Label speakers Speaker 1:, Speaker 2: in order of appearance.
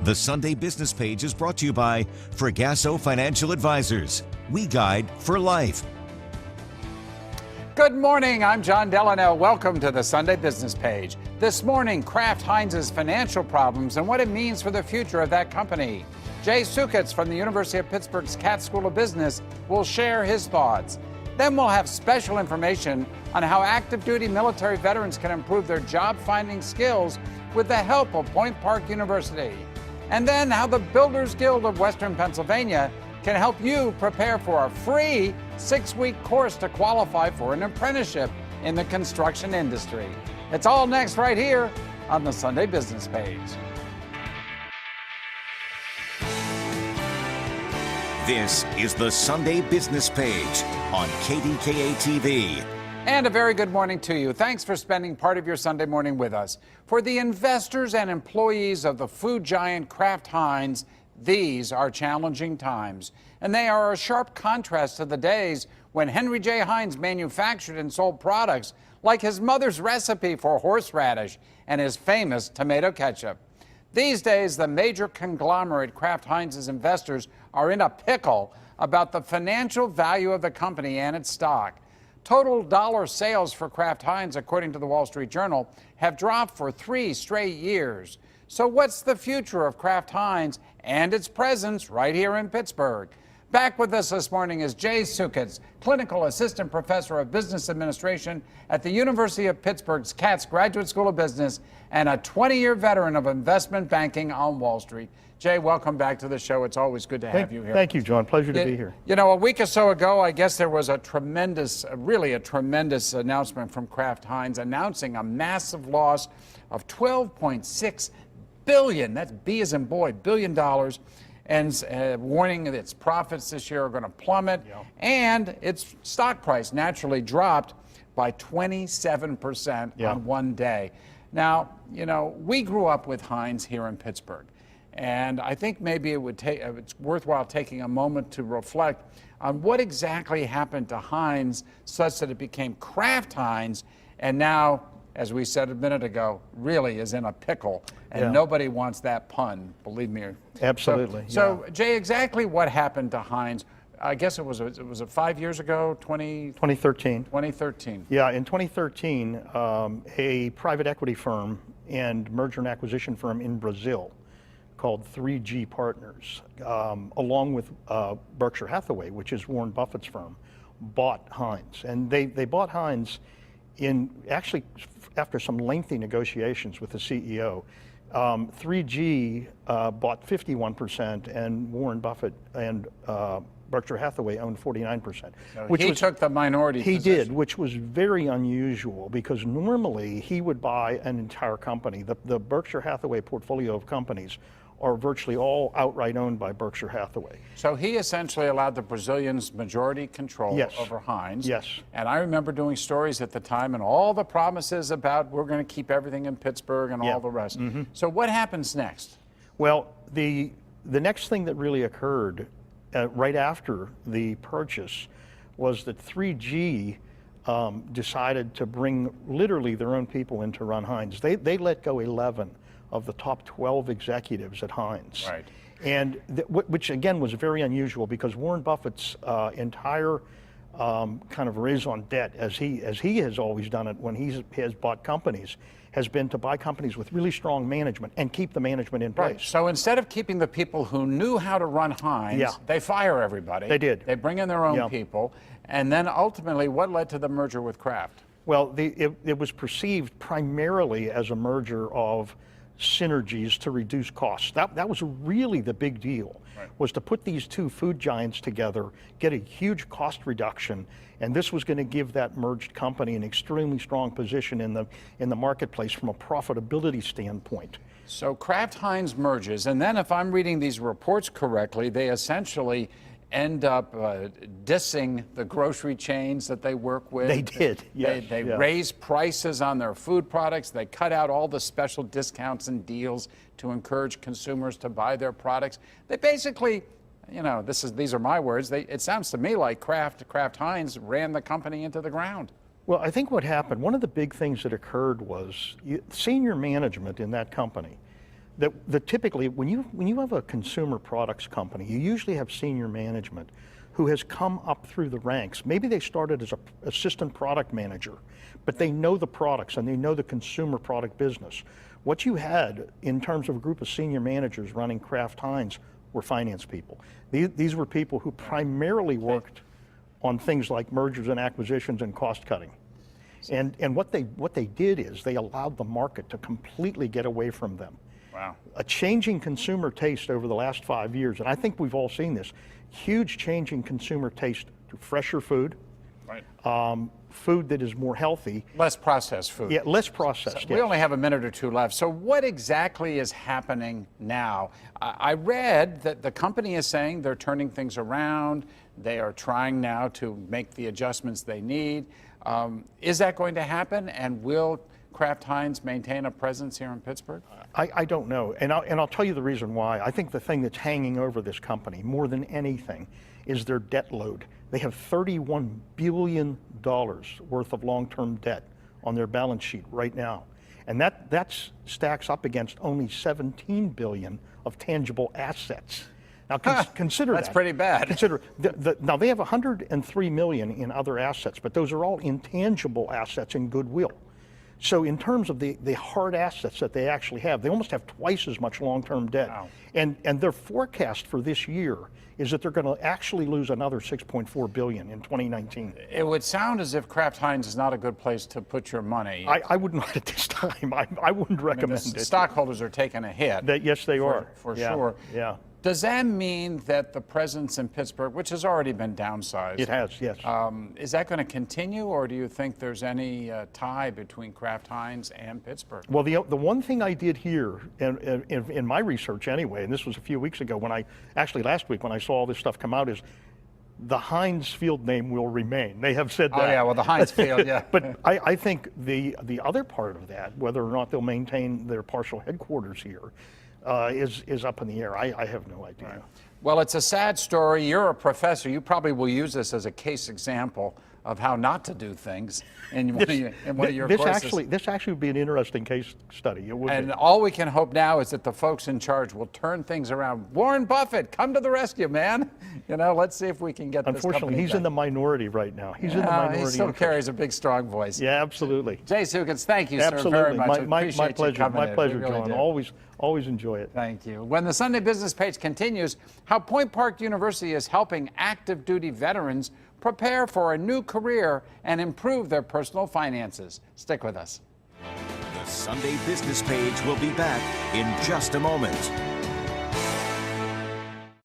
Speaker 1: The Sunday Business Page is brought to you by Fregasso Financial Advisors. We guide for life.
Speaker 2: Good morning, I'm John Delano. Welcome to the Sunday Business Page. This morning, Kraft Heinz's financial problems and what it means for the future of that company. Jay Sukitz from the University of Pittsburgh's Katz School of Business will share his thoughts. Then we'll have special information on how active duty military veterans can improve their job finding skills with the help of Point Park University. And then how the Builders Guild of Western Pennsylvania can help you prepare for a free 6-week course to qualify for an apprenticeship in the construction industry. It's all next right here on the Sunday Business Page.
Speaker 1: This is the Sunday Business Page on KDKA-TV.
Speaker 2: And a very good morning to you. Thanks for spending part of your Sunday morning with us. For the investors and employees of the food giant Kraft Heinz, these are challenging times. And they are a sharp contrast to the days when Henry J. Heinz manufactured and sold products like his mother's recipe for horseradish and his famous tomato ketchup. These days, the major conglomerate Kraft Heinz's investors are in a pickle about the financial value of the company and its stock. Total dollar sales for Kraft Heinz, according to the Wall Street Journal, have dropped for 3 straight years. So what's the future of Kraft Heinz and its presence right here in Pittsburgh? Back with us this morning is Jay Sukitz, Clinical Assistant Professor of Business Administration at the University of Pittsburgh's Katz Graduate School of Business and a 20-year veteran of investment banking on Wall Street. Jay, welcome back to the show. It's always good to have you here.
Speaker 3: Thank you, John. Pleasure to be here.
Speaker 2: You know, a week or so ago, I guess there was a tremendous announcement from Kraft Heinz announcing a massive loss of $12.6 billion. That's B as in boy, billion dollars. And warning that its profits this year are going to plummet. Yeah. And its stock price naturally dropped by 27% on one day. Now, you know, we grew up with Heinz here in Pittsburgh. And I think maybe it's worthwhile taking a moment to reflect on what exactly happened to Heinz such that it became Kraft Heinz and now, as we said a minute ago, really is in a pickle. And nobody wants that pun, believe me.
Speaker 3: Absolutely.
Speaker 2: So Jay, exactly what happened to Heinz? I guess it was 5 years ago,
Speaker 3: 2013.
Speaker 2: 2013.
Speaker 3: Yeah, in 2013, a private equity firm and merger and acquisition firm in Brazil called 3G Partners, along with Berkshire Hathaway, which is Warren Buffett's firm, bought Heinz. And they bought Heinz actually after some lengthy negotiations with the CEO. 3G bought 51% and Warren Buffett and Berkshire Hathaway owned 49%.
Speaker 2: So he took the minority position.
Speaker 3: He did, which was very unusual because normally he would buy an entire company. The Berkshire Hathaway portfolio of companies are virtually all outright owned by Berkshire Hathaway.
Speaker 2: So he essentially allowed the Brazilians majority control over Heinz.
Speaker 3: Yes.
Speaker 2: And I remember doing stories at the time and all the promises about we're going to keep everything in Pittsburgh and all the rest. Mm-hmm. So what happens next?
Speaker 3: Well, the next thing that really occurred right after the purchase was that 3G decided to bring literally their own people in to run Heinz. They let go 11 of the top 12 executives at Heinz.
Speaker 2: Right.
Speaker 3: And which again was very unusual because Warren Buffett's entire kind of raison d'etre, as he has always done it when he has bought companies, has been to buy companies with really strong management and keep the management in place.
Speaker 2: Right. So instead of keeping the people who knew how to run Heinz, they fire everybody.
Speaker 3: They did.
Speaker 2: They bring in their own people. And then ultimately, what led to the merger with Kraft?
Speaker 3: Well, it was perceived primarily as a merger of synergies to reduce costs. That was really the big deal, was to put these two food giants together, get a huge cost reduction, and this was going to give that merged company an extremely strong position in the marketplace from a profitability standpoint.
Speaker 2: So Kraft Heinz merges, and then if I'm reading these reports correctly, they essentially end up dissing the grocery chains that they work with.
Speaker 3: They did, yes.
Speaker 2: They raise prices on their food products. They cut out all the special discounts and deals to encourage consumers to buy their products. They basically, you know, these are my words, it sounds to me like Kraft Heinz ran the company into the ground.
Speaker 3: Well, I think what happened, one of the big things that occurred was senior management in that company that typically when you have a consumer products company, you usually have senior management who has come up through the ranks. Maybe they started as an assistant product manager, but they know the products and they know the consumer product business. What you had in terms of a group of senior managers running Kraft Heinz were finance people. These were people who primarily worked on things like mergers and acquisitions and cost cutting. And what they did is they allowed the market to completely get away from them.
Speaker 2: Wow. A
Speaker 3: changing consumer taste over the last 5 years, and I think we've all seen this, huge change in consumer taste to fresher food,
Speaker 2: right.
Speaker 3: Food that is more healthy.
Speaker 2: Less processed food.
Speaker 3: Yeah, less processed.
Speaker 2: So we only have a minute or two left. So what exactly is happening now? I read that the company is saying they're turning things around. They are trying now to make the adjustments they need. Is that going to happen? And will Kraft Heinz maintain a presence here in Pittsburgh?
Speaker 3: I don't know, and I'll tell you the reason why. I think the thing that's hanging over this company more than anything is their debt load. They have $31 billion worth of long-term debt on their balance sheet right now, and that stacks up against only $17 billion of tangible assets. Now consider
Speaker 2: that's pretty bad.
Speaker 3: Consider now they have $103 million in other assets, but those are all intangible assets and goodwill. So in terms of the hard assets that they actually have, they almost have twice as much long-term debt.
Speaker 2: Wow.
Speaker 3: And their forecast for this year is that they're going to actually lose another $6.4 billion in 2019.
Speaker 2: It would sound as if Kraft Heinz is not a good place to put your money.
Speaker 3: I would not at this time. I wouldn't recommend it.
Speaker 2: Stockholders are taking a hit.
Speaker 3: Yes, they are.
Speaker 2: For
Speaker 3: yeah,
Speaker 2: sure.
Speaker 3: Yeah.
Speaker 2: Does that mean that the presence in Pittsburgh, which has already been downsized,
Speaker 3: it has, yes.
Speaker 2: Is that going to continue, or do you think there's any tie between Kraft Heinz and Pittsburgh?
Speaker 3: Well, the one thing I did here in my research anyway, and this was a few weeks ago last week when I saw all this stuff come out, is the Heinz field name will remain. They have said that.
Speaker 2: Oh yeah, well the Heinz field, yeah.
Speaker 3: But I think the other part of that, whether or not they'll maintain their partial headquarters here, is up in the air. I have no idea.
Speaker 2: Right. Well, it's a sad story. You're a professor. You probably will use this as a case example of how not to do things in one of your courses.
Speaker 3: This actually would be an interesting case study. It would
Speaker 2: and
Speaker 3: be.
Speaker 2: All we can hope now is that the folks in charge will turn things around. Warren Buffett, come to the rescue, man. Let's see if we can get this company
Speaker 3: Unfortunately, he's
Speaker 2: back.
Speaker 3: in the minority right now. He's in the minority.
Speaker 2: He still carries a big, strong voice.
Speaker 3: Yeah, absolutely.
Speaker 2: Jay Sugans, thank you,
Speaker 3: absolutely.
Speaker 2: sir, very much.
Speaker 3: My pleasure. My pleasure,
Speaker 2: really
Speaker 3: John.
Speaker 2: do.
Speaker 3: Always enjoy it.
Speaker 2: Thank you. When the Sunday Business page continues, how Point Park University is helping active duty veterans prepare for a new career and improve their personal finances. Stick with us.
Speaker 1: The Sunday Business page will be back in just a moment.